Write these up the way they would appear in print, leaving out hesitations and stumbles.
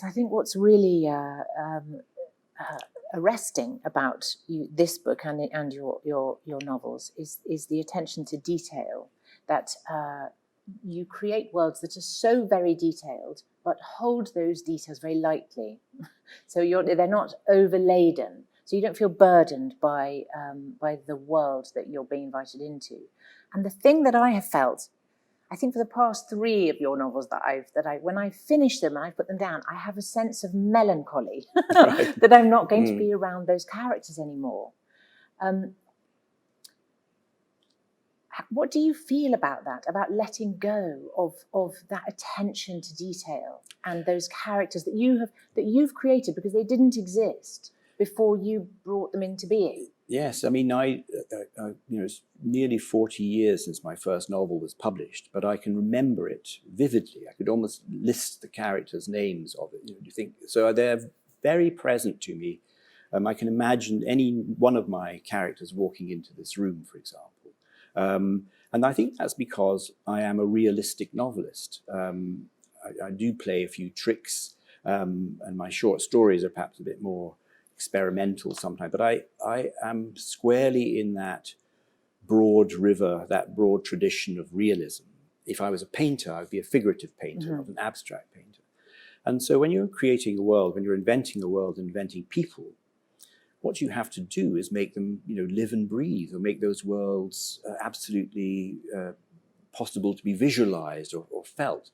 I think what's really arresting about this book and your novels is the attention to detail, that you create worlds that are so very detailed but hold those details very lightly. So they're not overladen, so you don't feel burdened by the world that you're being invited into. And the thing that I have felt, I think for the past 3 of your novels when I finish them and I put them down, I have a sense of melancholy Right. that I'm not going to be around those characters anymore. What do you feel about that, about letting go of that attention to detail and those characters that you've created because they didn't exist before you brought them into being? Yes, I mean, it's nearly 40 years since my first novel was published, but I can remember it vividly. I could almost list the characters' names of it. You think so? They're very present to me. I can imagine any one of my characters walking into this room, for example. And I think that's because I am a realistic novelist. I do play a few tricks, and my short stories are perhaps a bit more experimental sometimes, but I am squarely in that broad river, that broad tradition of realism. If I was a painter, I'd be a figurative painter, not an abstract painter. And so when you're creating a world, when you're inventing a world, inventing people, what you have to do is make them, live and breathe, or make those worlds absolutely possible to be visualized or felt.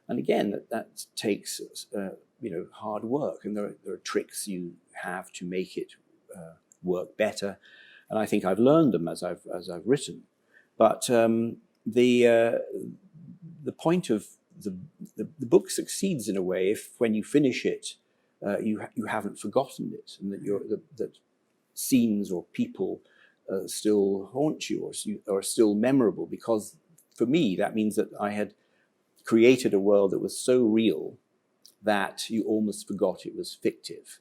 And again, that takes hard work, and there are tricks you have to make it work better. And I think I've learned them as I've written. But the point of the book succeeds in a way if, when you finish it, you haven't forgotten it, and that scenes or people still haunt you or are still memorable. Because for me, that means that I had created a world that was so real that you almost forgot it was fictive.